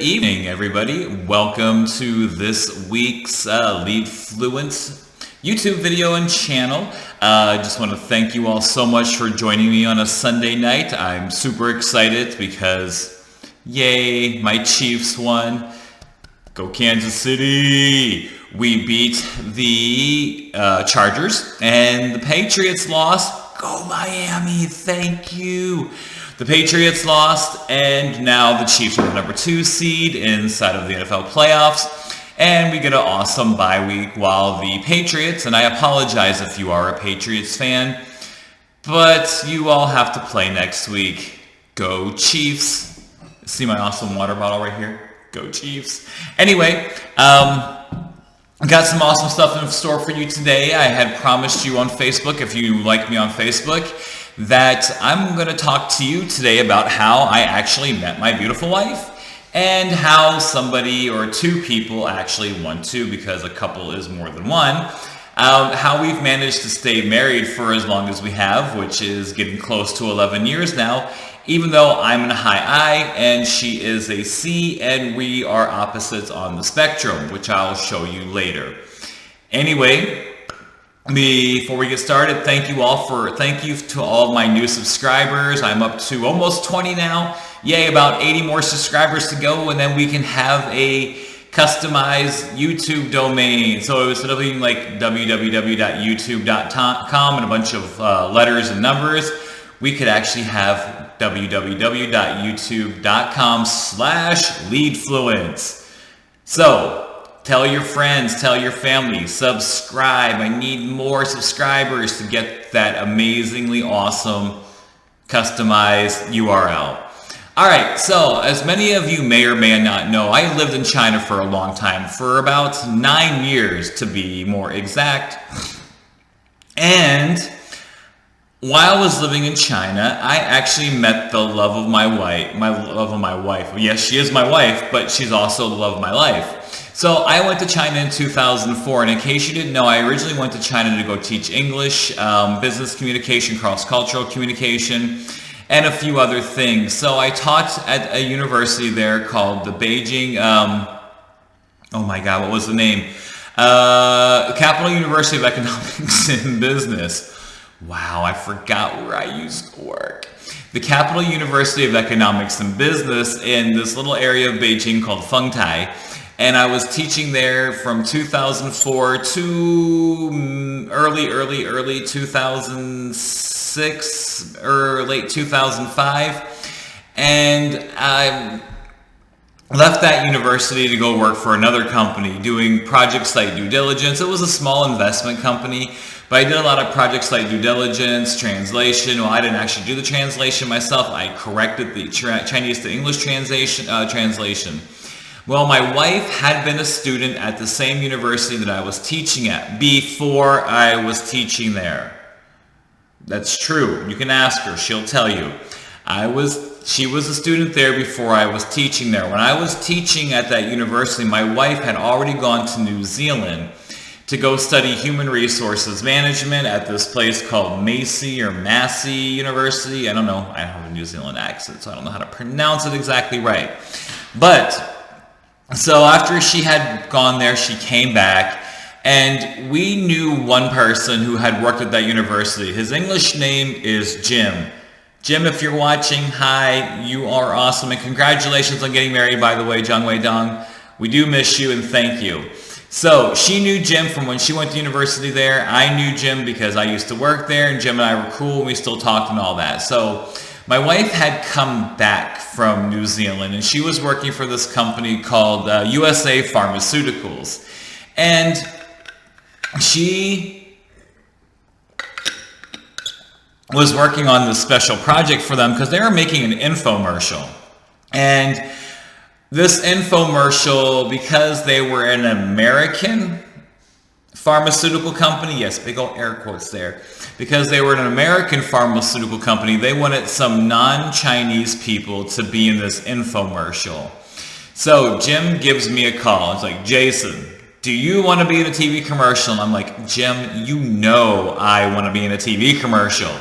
Evening, everybody. Welcome to this week's Lead Fluent YouTube video and channel. I just want to thank you all so much for joining me on a Sunday night. I'm super excited because, yay, my Chiefs won. Go Kansas City! We beat the Chargers, and the Patriots lost. Go Miami! Thank you! The Patriots lost, and now the Chiefs are the number 2 seed inside of the NFL playoffs, and we get an awesome bye week while the Patriots, and I apologize if you are a Patriots fan, but you all have to play next week. Go Chiefs. See my awesome water bottle right here? Go Chiefs. Anyway, got some awesome stuff in store for you today. I had promised you on Facebook, if you like me on Facebook, that I'm going to talk to you today about how I actually met my beautiful wife and how somebody or 2 people actually want to, because a couple is more than one, how we've managed to stay married for as long as we have, which is getting close to 11 years now, even though I'm a high I and she is a C, and we are opposites on the spectrum, which I'll show you later. Anyway, before we get started, thank you to all of my new subscribers. I'm up to almost 20 now. Yay, about 80 more subscribers to go, and then we can have a customized YouTube domain. So instead of being like www.youtube.com and a bunch of letters and numbers, we could actually have www.youtube.com/leadfluence. So tell your friends, tell your family, subscribe. I need more subscribers to get that amazingly awesome customized URL. Alright, so as many of you may or may not know, I lived in China for a long time, for about 9 years to be more exact. And while I was living in China, I actually met the love of my wife. Yes, she is my wife, but she's also the love of my life. So I went to China in 2004, and in case you didn't know, I originally went to China to go teach English, business communication, cross-cultural communication, and a few other things. So I taught at a university there called the Beijing, oh my God, what was the name? Capital University of Economics and Business. Wow, I forgot where I used to work. The Capital University of Economics and Business in this little area of Beijing called Fengtai. And I was teaching there from 2004 to early 2006 or late 2005. And I left that university to go work for another company doing project site due diligence. It was a small investment company, but I did a lot of project site due diligence, translation. Well, I didn't actually do the translation myself. I corrected the Chinese to English translation. Well, my wife had been a student at the same university that I was teaching at before I was teaching there. That's true. You can ask her. She'll tell you. She was a student there before I was teaching there. When I was teaching at that university, my wife had already gone to New Zealand to go study human resources management at this place called Massey University. I don't know. I have a New Zealand accent, so I don't know how to pronounce it exactly right. But so after she had gone there, she came back, and we knew one person who had worked at that university. His English name is Jim. Jim, if you're watching, hi, you are awesome, and congratulations on getting married, by the way, Zhang Wei Dong. We do miss you, and thank you. So she knew Jim from when she went to university there. I knew Jim because I used to work there, and Jim and I were cool, and we still talked and all that. So my wife had come back from New Zealand, and she was working for this company called USA Pharmaceuticals. And she was working on this special project for them because they were making an infomercial. And this infomercial, because they were an American pharmaceutical company, yes, big old air quotes there, because they were an American pharmaceutical company, they wanted some non-Chinese people to be in this infomercial. So Jim gives me a call. It's like, Jason, do you want to be in a TV commercial? And I'm like, Jim, you know I want to be in a TV commercial.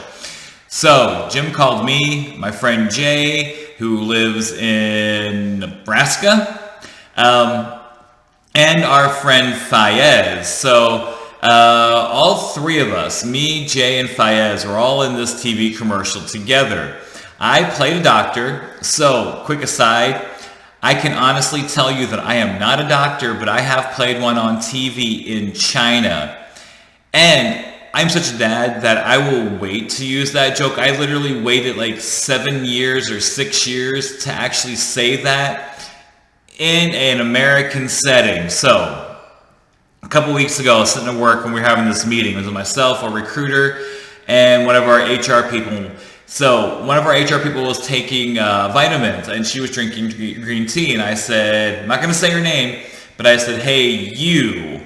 So Jim called me, my friend Jay, who lives in Nebraska, and our friend Fayez. So all three of us, me, Jay, and Fayez, were all in this TV commercial together. I played a doctor. So, quick aside, I can honestly tell you that I am not a doctor, but I have played one on TV in China. And I'm such a dad that I will wait to use that joke. I literally waited like 7 years or 6 years to actually say that in an American setting. So, a couple weeks ago, I was sitting at work when we were having this meeting. It was with myself, a recruiter, and one of our HR people. So one of our HR people was taking vitamins, and she was drinking green tea. And I said, I'm not going to say her name, but I said, hey, you.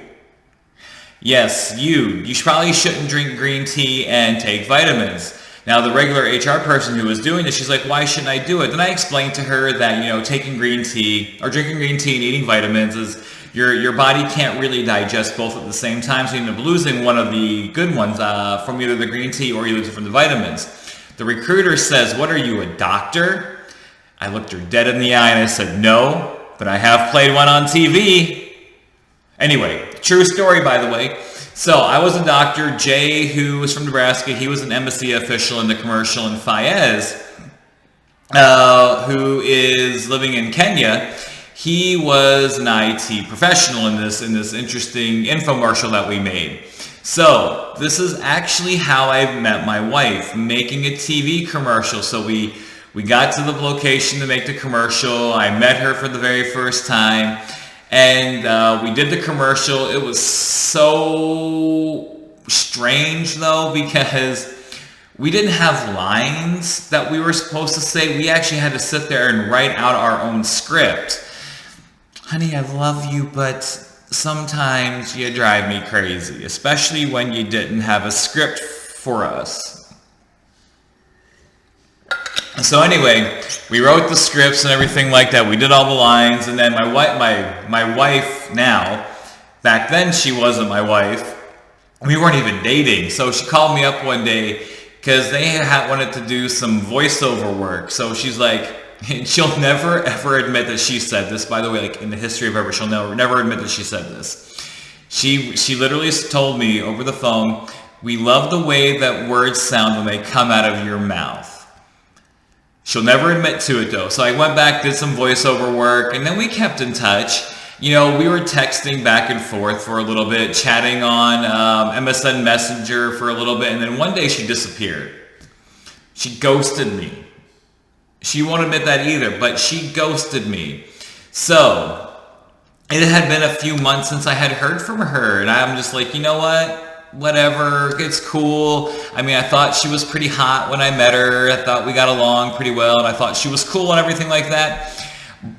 Yes, you probably shouldn't drink green tea and take vitamins. Now, the regular HR person who was doing this, she's like, why shouldn't I do it? Then I explained to her that, taking green tea or drinking green tea and eating vitamins is your body can't really digest both at the same time. So you end up losing one of the good ones from either the green tea or you lose it from the vitamins. The recruiter says, what are you, a doctor? I looked her dead in the eye and I said, no, but I have played one on TV. Anyway, true story, by the way. So I was a doctor. Jay, who was from Nebraska, he was an embassy official in the commercial. And Fayez, who is living in Kenya, he was an IT professional in this interesting infomercial that we made. So this is actually how I met my wife, making a TV commercial. So we got to the location to make the commercial. I met her for the very first time. And we did the commercial. It was so strange, though, because we didn't have lines that we were supposed to say. We actually had to sit there and write out our own script. Honey, I love you, but sometimes you drive me crazy, especially when you didn't have a script for us. So anyway, we wrote the scripts and everything like that. We did all the lines, and then my wife now, back then she wasn't my wife. We weren't even dating. So she called me up one day because they wanted to do some voiceover work. So she's like, and she'll never ever admit that she said this, by the way, like in the history of ever, she'll never admit that she said this. She literally told me over the phone, we love the way that words sound when they come out of your mouth. She'll never admit to it though. So I went back, did some voiceover work, and then we kept in touch. We were texting back and forth for a little bit, chatting on MSN Messenger for a little bit, and then one day she disappeared. She ghosted me. She won't admit that either, but she ghosted me. So it had been a few months since I had heard from her, and I'm just like, you know what? Whatever, it's cool. I mean, I thought she was pretty hot when I met her. I thought we got along pretty well, and I thought she was cool and everything like that.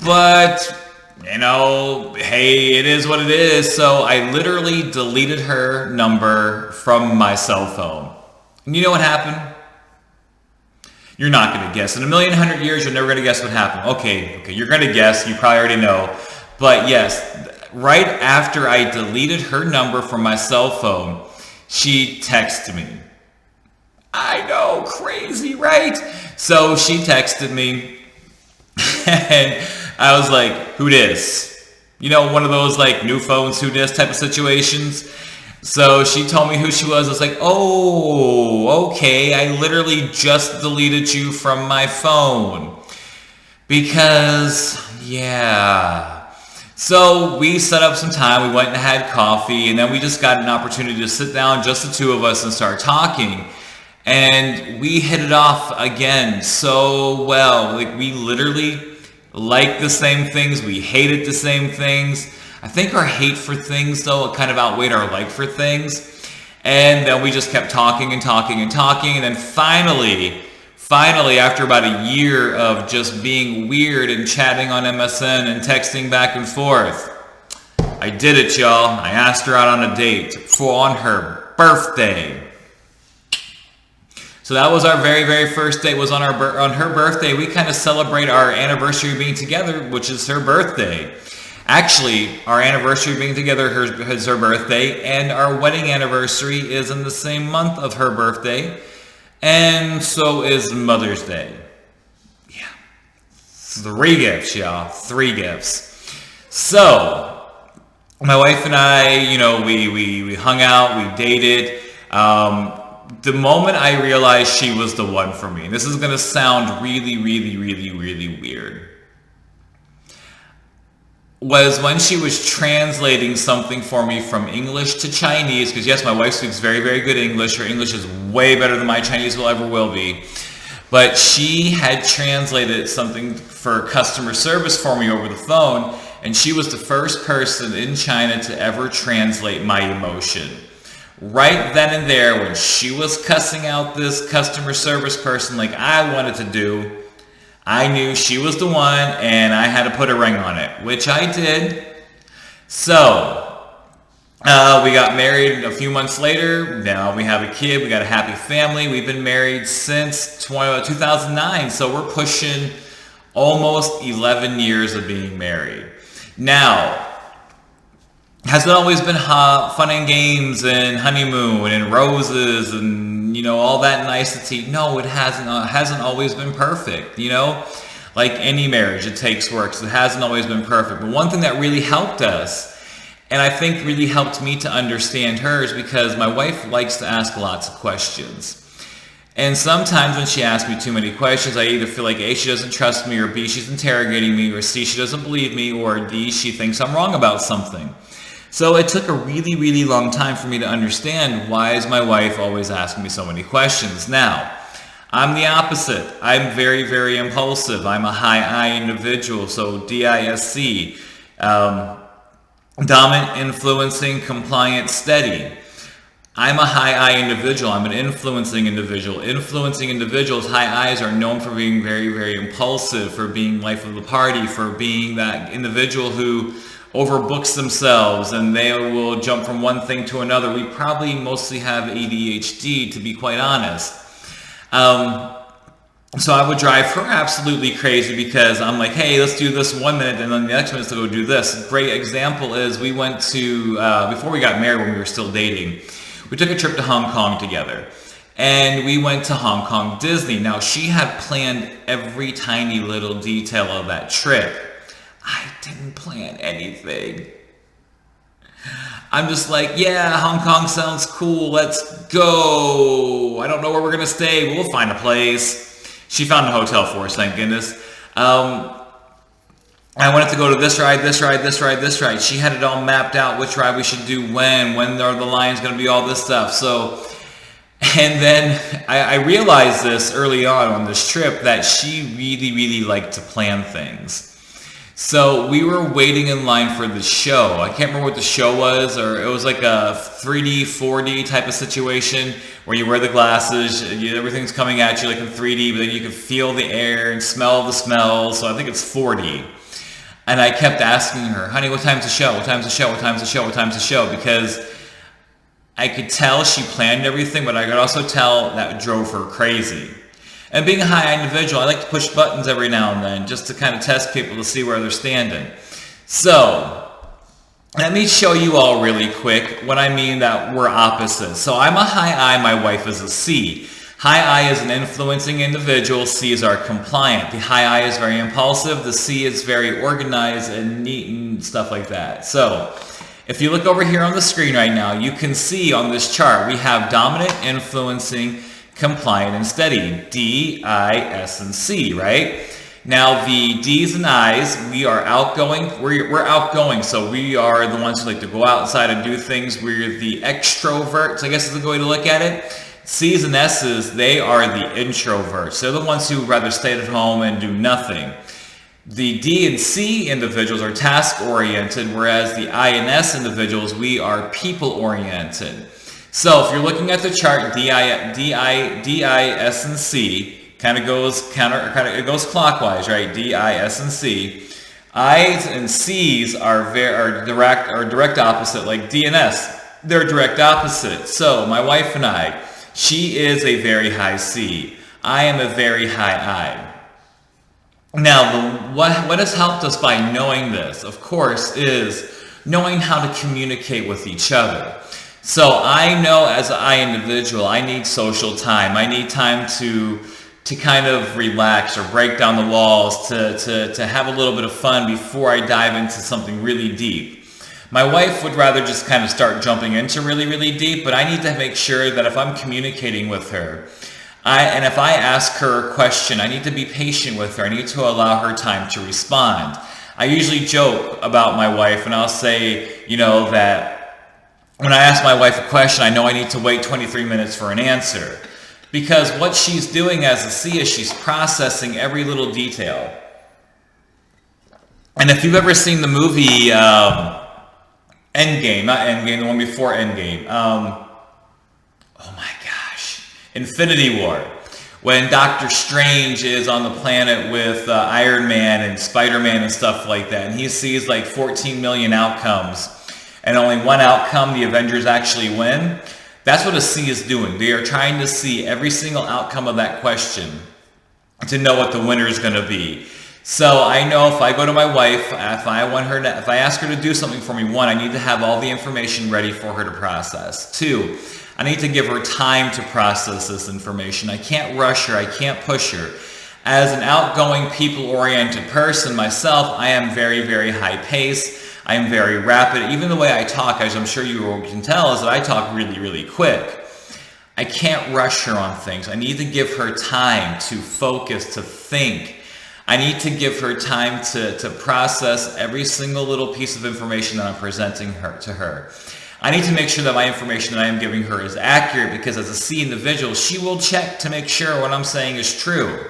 But, hey, it is what it is. So I literally deleted her number from my cell phone. And you know what happened? You're not going to guess. In a million, 100 years, you're never going to guess what happened. Okay, you're going to guess. You probably already know. But yes, right after I deleted her number from my cell phone, she texted me. I know, crazy, right? So she texted me, and I was like, who dis? One of those like new phones, who dis type of situations. So she told me who she was. I was like, oh, okay. I literally just deleted you from my phone. Because, yeah. So we set up some time. We went and had coffee, and then we just got an opportunity to sit down, just the two of us, and start talking. And we hit it off again so well. Like, we literally like the same things. We hated the same things. I think our hate for things, though, kind of outweighed our like for things. And then we just kept talking and talking and talking. And then finally, after about a year of just being weird and chatting on MSN and texting back and forth, I did it, y'all. I asked her out on a date on her birthday. So that was our very, very first date. Was on her birthday. We kind of celebrate our anniversary of being together, which is her birthday. Actually, our anniversary of being together is her birthday, and our wedding anniversary is in the same month of her birthday, and so is Mother's Day. Yeah. 3 gifts, y'all. 3 gifts. So, my wife and I, you know, we hung out, we dated. The moment I realized she was the one for me, and this is going to sound really, really, really, really weird, was when she was translating something for me from English to Chinese, because yes, my wife speaks very, very good English. Her English is way better than my Chinese will be. But she had translated something for customer service for me over the phone, and she was the first person in China to ever translate my emotion. Right then and there, when she was cussing out this customer service person like I wanted to do, I knew she was the one, and I had to put a ring on it, which I did. So, we got married a few months later. Now we have a kid. We got a happy family. We've been married since 2009, so we're pushing almost 11 years of being married. Now, has it always been fun and games and honeymoon and roses and, you know, all that nicety? No, it hasn't. Hasn't always been perfect, you know? Like any marriage, it takes work, so it hasn't always been perfect. But one thing that really helped us, and I think really helped me to understand her, is because my wife likes to ask lots of questions. And sometimes when she asks me too many questions, I either feel like A, she doesn't trust me, or B, she's interrogating me, or C, she doesn't believe me, or D, she thinks I'm wrong about something. So it took a really, really long time for me to understand, why is my wife always asking me so many questions? Now, I'm the opposite. I'm very, very impulsive. I'm a high I individual, so DISC. Dominant, influencing, compliant, steady. I'm a high I individual. I'm an influencing individual. Influencing individuals, high I's, are known for being very, very impulsive, for being life of the party, for being that individual who overbooks themselves and they will jump from one thing to another. We probably mostly have ADHD, to be quite honest. So I would drive her absolutely crazy because I'm like, hey, let's do this 1 minute, and then the next minute to go do this. A great example is we went to, before we got married, when we were still dating, we took a trip to Hong Kong together. And we went to Hong Kong Disney. Now, she had planned every tiny little detail of that trip. I didn't plan anything. I'm just like, yeah, Hong Kong sounds cool. Let's go. I don't know where we're going to stay. We'll find a place. She found a hotel for us, thank goodness. I wanted to go to this ride, this ride, this ride, this ride. She had it all mapped out, which ride we should do when are the lines going to be, all this stuff. So, and then I realized this early on this trip, that she really, really liked to plan things. So we were waiting in line for the show. I can't remember what the show was, or it was like a 3D, 4D type of situation where you wear the glasses, everything's coming at you like in 3D, but then you can feel the air and smell the smells. So I think it's 4D. And I kept asking her, honey, what time's the show? What time's the show? What time's the show? What time's the show? Because I could tell she planned everything, but I could also tell that drove her crazy. And being a high individual, I like to push buttons every now and then just to kind of test people to see where they're standing. So, let me show you all really quick what I mean that we're opposites. So I'm a high I, my wife is a C. High I is an influencing individual, C's are compliant. The high I is very impulsive, the C is very organized and neat and stuff like that. So, if you look over here on the screen right now, you can see on this chart, we have dominant, influencing, compliant, and steady. D, I, S, and C, right? Now, the D's and I's, we are outgoing. We're outgoing, so we are the ones who like to go outside and do things. We're the extroverts, I guess is a good way to look at it. C's and S's, they are the introverts. They're the ones who would rather stay at home and do nothing. The D and C individuals are task-oriented, whereas the I and S individuals, we are people-oriented. So if you're looking at the chart, D, I, S, and C kind of goes it goes clockwise, right? D, I, S, and C. I's and C's are direct opposite, like D and S. They're direct opposite. So my wife and I, she is a very high C. I am a very high I. Now, what has helped us by knowing this, of course, is knowing how to communicate with each other. So I know as an I individual, I need social time. I need time to to kind of relax or break down the walls, to have a little bit of fun before I dive into something really deep. My wife would rather just kind of start jumping into really, really deep, but I need to make sure that if I'm communicating with her, and if I ask her a question, I need to be patient with her. I need to allow her time to respond. I usually joke about my wife, and I'll say, that when I ask my wife a question, I know I need to wait 23 minutes for an answer. Because what she's doing as a C is she's processing every little detail. And if you've ever seen the movie Endgame, not Endgame, the one before Endgame, oh my gosh, Infinity War, when Doctor Strange is on the planet with Iron Man and Spider-Man and stuff like that, and he sees like 14 million outcomes, and only one outcome, the Avengers actually win. That's what a C is doing. They are trying to see every single outcome of that question to know what the winner is going to be. So I know if I go to my wife, if I ask her to do something for me, one, I need to have all the information ready for her to process. Two, I need to give her time to process this information. I can't rush her. I can't push her. As an outgoing, people-oriented person myself, I am very, very high-paced. I am very rapid. Even the way I talk, as I'm sure you can tell, is that I talk really, really quick. I can't rush her on things. I need to give her time to focus, to think. I need to give her time to process every single little piece of information that I'm presenting to her. I need to make sure that my information that I am giving her is accurate, because as a C individual, she will check to make sure what I'm saying is true.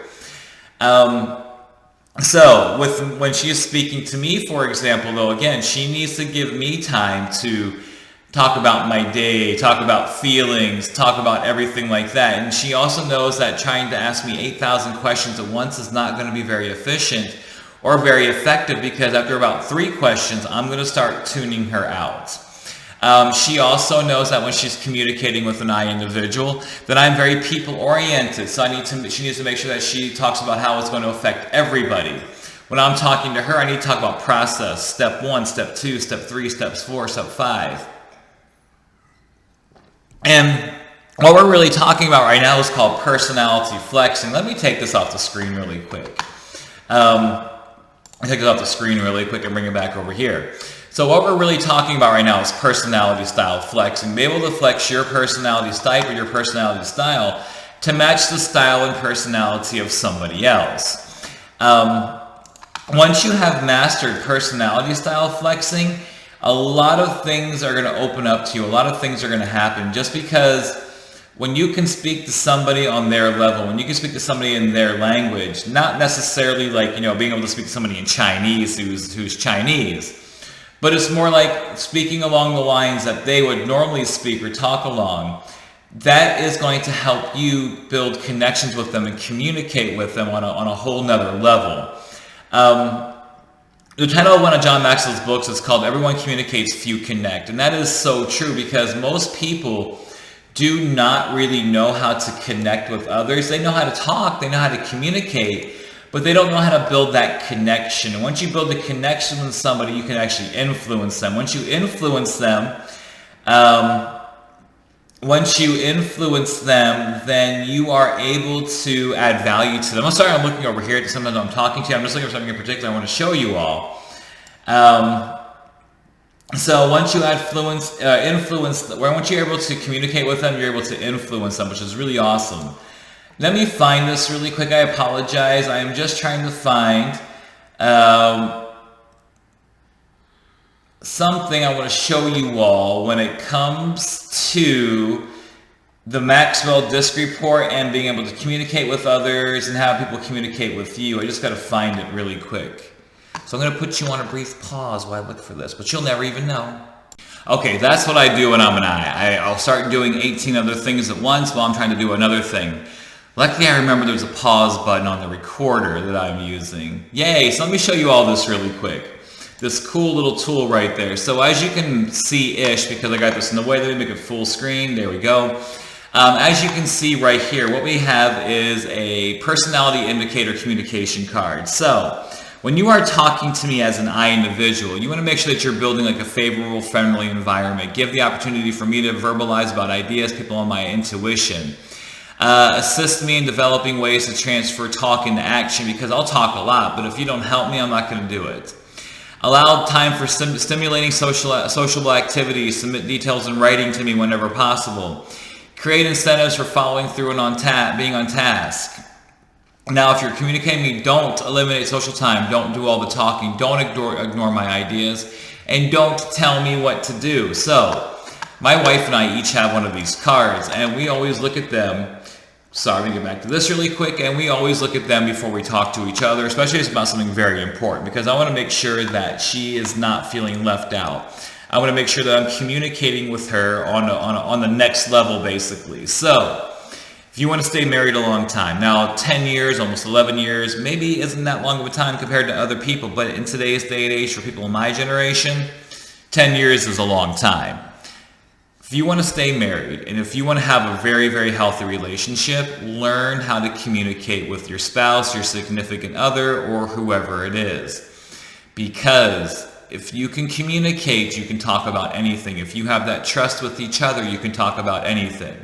So when she is speaking to me, for example, though, again, she needs to give me time to talk about my day, talk about feelings, talk about everything like that. And she also knows that trying to ask me 8,000 questions at once is not going to be very efficient or very effective, because after about 3 questions, I'm going to start tuning her out. She also knows that when she's communicating with an I individual, that I'm very people-oriented. So she needs to make sure that she talks about how it's going to affect everybody. When I'm talking to her, I need to talk about process, step 1, step 2, step 3, steps 4, step 5. And what we're really talking about right now is called personality flexing. Let me take this off the screen really quick. Take it off the screen really quick and bring it back over here. So what we're really talking about right now is personality style flexing. Be able to flex your personality type or your personality style to match the style and personality of somebody else. Once you have mastered personality style flexing, a lot of things are going to open up to you. A lot of things are going to happen, just because when you can speak to somebody on their level, when you can speak to somebody in their language, not necessarily like, being able to speak to somebody in Chinese who's Chinese, but it's more like speaking along the lines that they would normally speak or talk along. That is going to help you build connections with them and communicate with them on a whole nother level. The title of one of John Maxwell's books is called Everyone Communicates, Few Connect. And that is so true, because most people do not really know how to connect with others. They know how to talk, they know how to communicate, but they don't know how to build that connection. And once you build a connection with somebody, you can actually influence them. Once you influence them, then you are able to add value to them. I'm sorry, I'm looking over here at something I'm talking to. I'm just looking for something in particular I want to show you all. So once you once you're able to communicate with them, you're able to influence them, which is really awesome. Let me find this really quick. I apologize. I am just trying to find something I want to show you all when it comes to the Maxwell disc report and being able to communicate with others and how people communicate with you. I just got to find it really quick. So I'm going to put you on a brief pause while I look for this, but you'll never even know. Okay, that's what I do when I'm an I. I'll start doing 18 other things at once while I'm trying to do another thing. Luckily, I remember there's a pause button on the recorder that I'm using. Yay, so let me show you all this really quick. This cool little tool right there. So as you can see-ish, because I got this in the way, let me make it full screen. There we go. As you can see right here, what we have is a personality indicator communication card. So when you are talking to me as an I individual, you want to make sure that you're building like a favorable, friendly environment. Give the opportunity for me to verbalize about ideas, people on my intuition. Assist me in developing ways to transfer talk into action, because I'll talk a lot, but if you don't help me, I'm not going to do it. Allow time for stimulating sociable activities. Submit details in writing to me whenever possible. Create incentives for following through and being on task. Now, if you're communicating with me, don't eliminate social time. Don't do all the talking. Don't ignore my ideas. And don't tell me what to do. So, my wife and I each have one of these cards, and we always look at them. Sorry, let me get back to this really quick. And we always look at them before we talk to each other, especially if it's about something very important, because I want to make sure that she is not feeling left out. I want to make sure that I'm communicating with her on the next level, basically. So, if you want to stay married a long time, now 10 years, almost 11 years, maybe isn't that long of a time compared to other people, but in today's day and age, for people in my generation, 10 years is a long time. If you want to stay married, and if you want to have a very, very healthy relationship, learn how to communicate with your spouse, your significant other, or whoever it is. Because if you can communicate, you can talk about anything. If you have that trust with each other, you can talk about anything.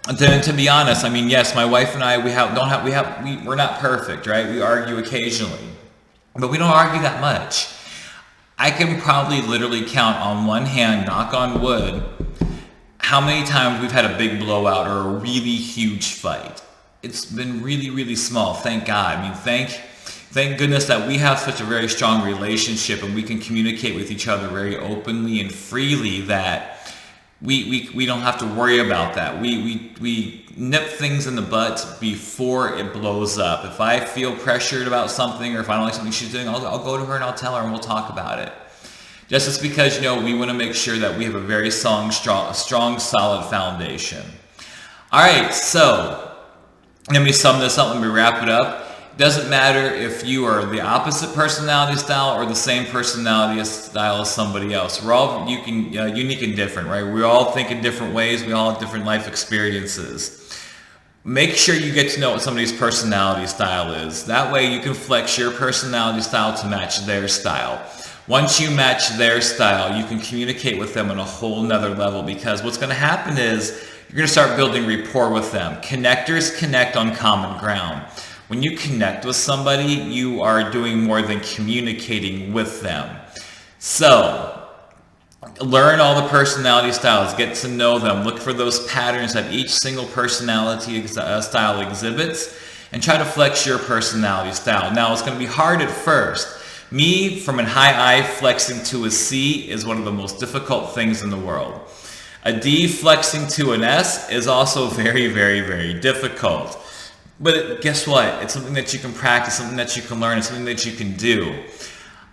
And to be honest, I mean, yes, my wife and I, we're not perfect, right? We argue occasionally, but we don't argue that much. I can probably literally count on one hand, knock on wood, how many times we've had a big blowout or a really huge fight. It's been really, really small, thank God. I mean, thank goodness that we have such a very strong relationship, and we can communicate with each other very openly and freely, that we don't have to worry about that. We nip things in the butt before it blows up. If I feel pressured about something, or if I don't like something she's doing, I'll go to her and I'll tell her, and we'll talk about it. Just because, we want to make sure that we have a very strong, solid foundation. All right, so let me sum this up. Let me wrap it up. Doesn't matter if you are the opposite personality style or the same personality style as somebody else. We're all unique and different, right? We all think in different ways. We all have different life experiences. Make sure you get to know what somebody's personality style is. That way you can flex your personality style to match their style. Once you match their style, you can communicate with them on a whole nother level, because what's going to happen is you're going to start building rapport with them. Connectors connect on common ground. When you connect with somebody, you are doing more than communicating with them. So, learn all the personality styles, get to know them, look for those patterns that each single personality style exhibits, and try to flex your personality style. Now, it's going to be hard at first. Me, from a high I flexing to a C is one of the most difficult things in the world. A D flexing to an S is also very, very, very difficult. But guess what? It's something that you can practice, something that you can learn, and something that you can do.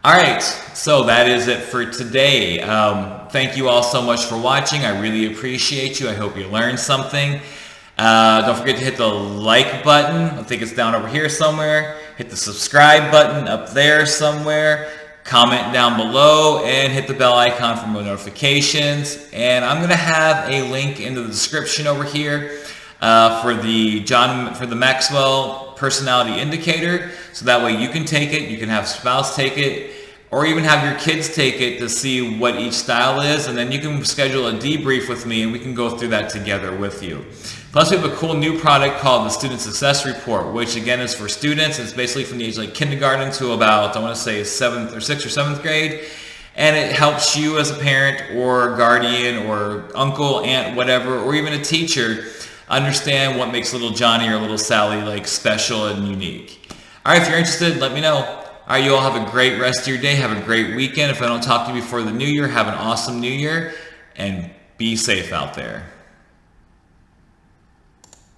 All right, so that is it for today. Thank you all so much for watching. I really appreciate you. I hope you learned something. Don't forget to hit the like button. I think it's down over here somewhere. Hit the subscribe button up there somewhere. Comment down below and hit the bell icon for more notifications. And I'm going to have a link in the description over here for the Maxwell personality indicator, so that way you can take it, you can have spouse take it, or even have your kids take it to see what each style is, and then you can schedule a debrief with me and we can go through that together with you. Plus, we have a cool new product called the Student Success Report, which again is for students. It's basically from the age like kindergarten to about, I want to say 6th or 7th grade. And it helps you as a parent or guardian or uncle, aunt, whatever, or even a teacher understand what makes little Johnny or little Sally like special and unique. All right, if you're interested, let me know. All right, you all have a great rest of your day. Have a great weekend. If I don't talk to you before the new year, have an awesome new year, and be safe out there.